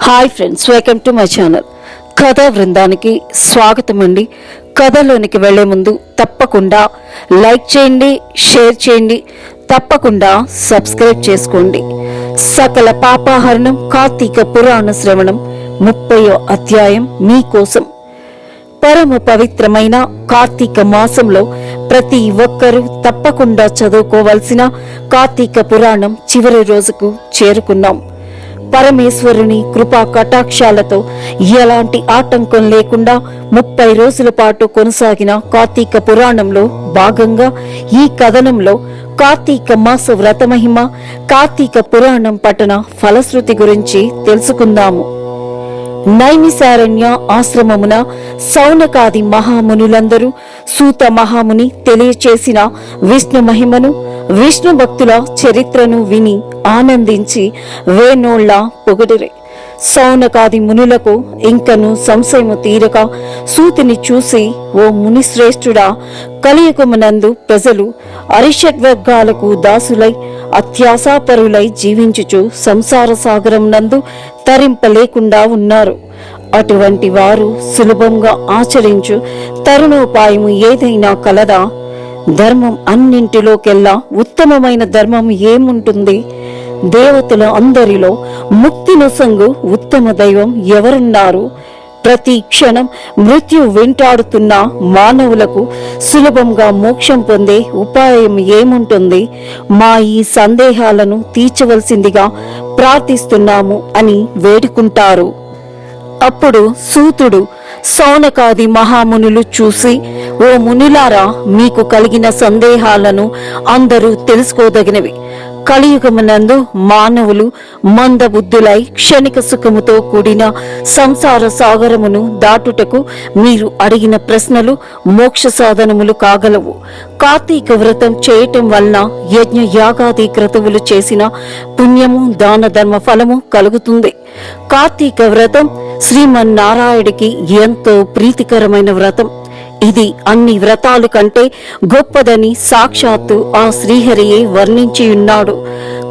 Hi friends, welcome to my channel. కథా బృందానికి స్వాగతం అండి. కథలోనికి వెళ్లే ముందు తప్పకుండా లైక్ చేయండి, షేర్ చేయండి, తప్పకుండా సబ్స్క్రైబ్ చేసుకోండి. సకల పాపాహరణం కార్తీక పురాణ శ్రవణం 30వ అధ్యాయం మీకోసం. పరమ పవిత్రమైన కార్తీక మాసంలో ప్రతి ఒక్కరూ తప్పకుండా చదువుకోవలసిన కార్తీక పురాణం చివరి రోజుకు చేరుకున్నాం. పరమేశ్వరుని కృపా కటాక్షాలతో ఎలాంటి ఆటంకం లేకుండా 30 రోజుల పాటు కొనసాగిన కార్తీక పురాణంలో భాగంగా ఈ కథనంలో కార్తీక మాస వ్రతమహిమ, కార్తీక పురాణం పఠన ఫలశ్రుతి గురించి తెలుసుకుందాము. నైమిసారణ్య ఆశ్రమమున సౌనకాది మహామునులందరూ సూత మహాముని తెలియచేసిన విష్ణు మహిమను, విష్ణు భక్తుల చరిత్రను విని ఆనందించి వేణోళ్ల పొగడిరే. సౌనకాది మునులకు ఇంకను సంశయము తీరక సూతిని చూసి, ఓ మునిశ్రేష్ఠుడా, కలియుగమునందు ప్రజలు అరిషడ్వర్గాలకు దాసులై అత్యాశాపరులై జీవించుచు సంసార సాగరం నందు తరింపలేకుండా ఉన్నారు. అటువంటి వారు సులభంగా ఆచరించు తరుణోపాయము ఏదైనా కలదా? ధర్మం అన్నింటిలోకెల్లా ఉత్తమమైన ధర్మం ఏముంటుంది? దేవతల అందరిలో ముక్తినొసంగు ఉత్తమ దైవం ఎవరున్నారు? ప్రతి క్షణం మృత్యు వెంటాడుతున్న మానవులకు సులభంగా మోక్షం పొందే ఉపాయం ఏముంటుంది? మా ఈ సందేహాలను తీర్చవలసిందిగా ప్రార్థిస్తున్నాము అని వేడుకుంటారు. అప్పుడు సూతుడు సౌనకాది మహామునులు చూసి, ఓ మునులారా, మీకు కలిగిన సందేహాలను అందరూ తెలుసుకోదగినవి. కలియుగమునందు మానవులు మందబుద్ధులై క్షణిక సుఖముతో కూడిన సంసార సాగరమును దాటుటకు మీరు అడిగిన ప్రశ్నలు మోక్ష సాధనములు కాగలవు. కార్తీక వ్రతం చేయటం వలన యజ్ఞ యాగాది క్రతువులు చేసిన పుణ్యము, దాన ధర్మ ఫలము కలుగుతుంది. కార్తీక వ్రతం శ్రీమన్నారాయణుడికి ఎంతో ప్రీతికరమైన వ్రతం. ఇది అన్ని వ్రతాలు కంటే గొప్పదని సాక్షాత్తు ఆ శ్రీహరియే వర్ణించియున్నాడు.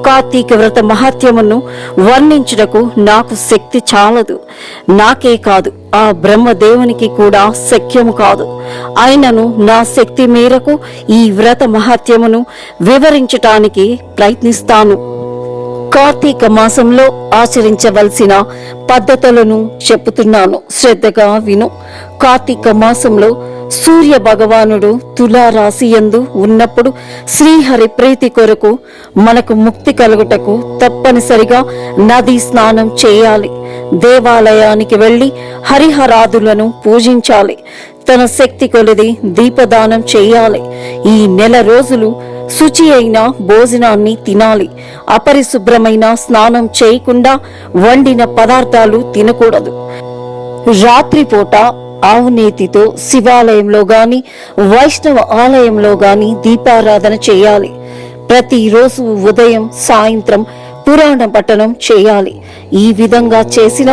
కార్తీక వ్రత మహత్యమును వర్ణించుటకు నాకు శక్తి చాలదు. నాకే కాదు, ఆ బ్రహ్మదేవునికి కూడా శక్యము కాదు. అయినను నా శక్తి మేరకు ఈ వ్రత మహత్యమును వివరించటానికి ప్రయత్నిస్తాను. కార్తీక మాసంలో ఆచరించవలసిన పద్ధతులను చెప్పుతున్నాను, శ్రద్ధగా విను. కార్తీక మాసంలో సూర్య భగవానుడు తులారాశి యందు ఉన్నప్పుడు శ్రీహరి ప్రీతి కొరకు మనకు ముక్తి కలుగుటకు తప్పనిసరిగా నదీ స్నానం చేయాలి. దేవాలయానికి వెళ్లి హరిహరాదులను పూజించాలి. తన శక్తి కొలది దీపదానం చేయాలి. ఈ నెల రోజులు శుచి అయిన భోజనాన్ని తినాలి. అపరిశుభ్రమైన స్నానం చేయకుండా వండిన పదార్థాలు తినకూడదు. రాత్రిపూట ఆవు నేతితో శివాలయంలో గాని వైష్ణవ ఆలయంలో గాని దీపారాధన చేయాలి. ప్రతిరోజు ఉదయం సాయంత్రం పురాణ పఠనం చేయాలి. ఈ విధంగా చేసిన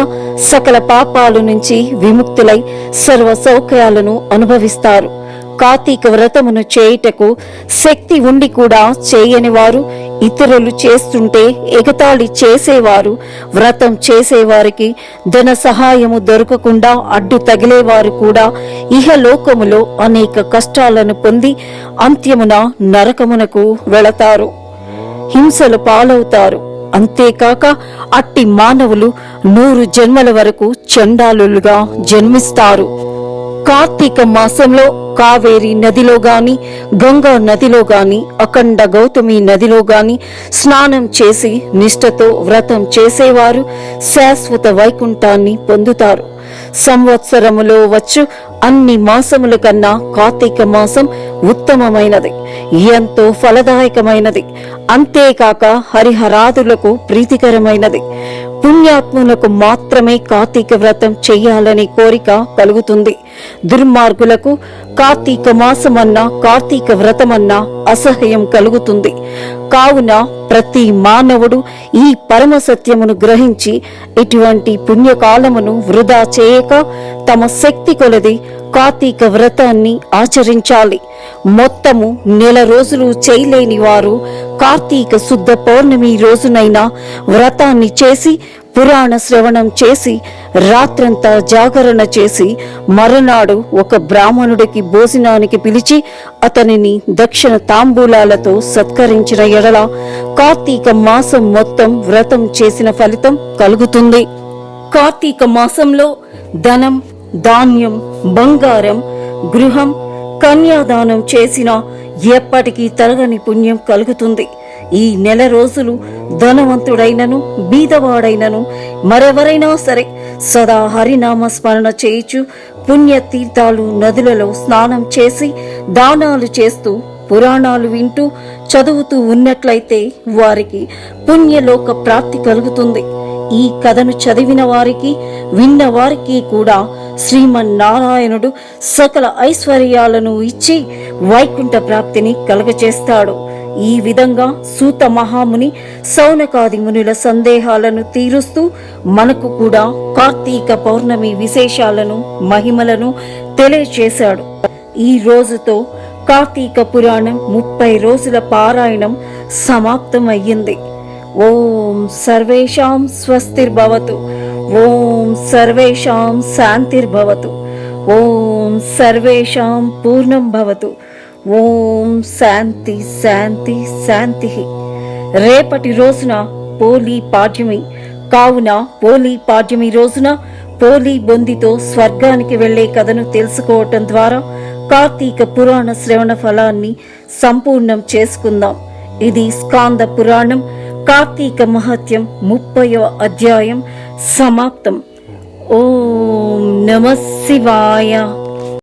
సకల పాపాల నుంచి విముక్తులై సర్వ సౌఖ్యాలను అనుభవిస్తారు. కార్తీక వ్రతమును చేయుటకు శక్తి ఉండి కూడా చేయని వారు, ఇతరులు చేస్తుంటే ఎగతాళి చేసేవారు, వ్రతం చేసేవారికి ధన సహాయము దొరకకుండా అడ్డు తగిలేవారు కూడా ఇహలోకములో అనేక కష్టాలను పొంది అంత్యమున నరకమునకు వెళతారు, హింసలు పాలవుతారు. అంతేకాక అట్టి మానవులు 100 జన్మల వరకు చండాలులుగా జన్మిస్తారు. కార్తీక మాసంలో కావేరి నదిలో గాని, గంగా నదిలో గాని, అఖండ గౌతమి నదిలో గాని స్నానం చేసి నిష్ఠతో వ్రతం చేసేవారు శాశ్వత వైకుంఠాన్ని పొందుతారు. సంవత్సరములో వచ్చు అన్ని మాసముల కన్నా కార్తీక మాసం ఉత్తమమైనది, ఎంతో ఫలదాయకమైనది. అంతేకాక హరిహరాదులకు ప్రీతికరమైనది. పుణ్యాత్ములకు మాత్రమే కార్తీక వ్రతం చెయ్యాలని కోరిక కలుగుతుంది. దుర్మార్గులకు కార్తీక మాసమన్నా కార్తీక వ్రతమన్నా అసహ్యం కలుగుతుంది. కావున ప్రతి మానవుడు ఈ పరమ సత్యమును గ్రహించి ఇటువంటి పుణ్యకాలమును వృధా చేయక తమ శక్తి కొలది కార్తీక వ్రతాన్ని ఆచరించాలి. మొత్తము నెల రోజులు చేయలేని వారు కార్తీక శుద్ధ పౌర్ణమి రోజునైనా వ్రతాన్ని చేసి పురాణ శ్రవణం చేసి రాత్రంతా జాగరణ చేసి మరునాడు ఒక బ్రాహ్మణుడికి భోజనానికి పిలిచి అతనిని దక్షిణ తాంబూలాలతో సత్కరించిన ఎడల కార్తీక మాసం మొత్తం వ్రతం చేసిన ఫలితం కలుగుతుంది. కార్తీక మాసంలో ధనం, ధాన్యం, బంగారం, గృహం, కన్యాదానం చేసిన ఎప్పటికీ తరగని పుణ్యం కలుగుతుంది. ఈ నెల రోజులు ధనవంతుడైనను బీదవాడైనను మరెవరైనా సరే సదా హరినామ స్మరణ చేయుచు పుణ్యతీర్థాలు నదులలో స్నానం చేసి దానాలు చేస్తూ పురాణాలు వింటూ చదువుతూ ఉన్నట్లయితే వారికి పుణ్యలోక ప్రాప్తి కలుగుతుంది. ఈ కథను చదివిన వారికి విన్న వారికి కూడా శ్రీమన్నారాయణుడు సకల ఐశ్వర్యాలను ఇచ్చి వైకుంఠ ప్రాప్తిని కలుగచేస్తాడు. ఈ విధంగా సూత మహాముని సౌనకాది మునుల సందేహాలను తీరుస్తూ మనకు కూడా కార్తీక పౌర్ణమి విశేషాలను మహిమలను తెలియచేశాడు. ఈ రోజుతో కార్తీక పురాణం 30 రోజుల పారాయణం సమాప్తమయ్యింది. ఓం సర్వేషాం స్వస్తిర్భవతు. ఓం సర్వేషాం శాంతిర్భవతు. ఓం సర్వేషాం పూర్ణం భవతు. ఓం శాంతి శాంతి శాంతి. రేపటి రోజున పోలీ పాడ్యమి కావున పోలీ పాడ్యమి రోజున పోలీ బొందితో స్వర్గానికి వెళ్లే కథను తెలుసుకోవటం ద్వారా కార్తీక పురాణ శ్రవణ ఫలాన్ని సంపూర్ణం చేసుకుందాం. ఇది స్కాంద పురాణం కార్తీక మహత్యం 30వ అధ్యాయం సమాప్తం. ఓం నమః శివాయ.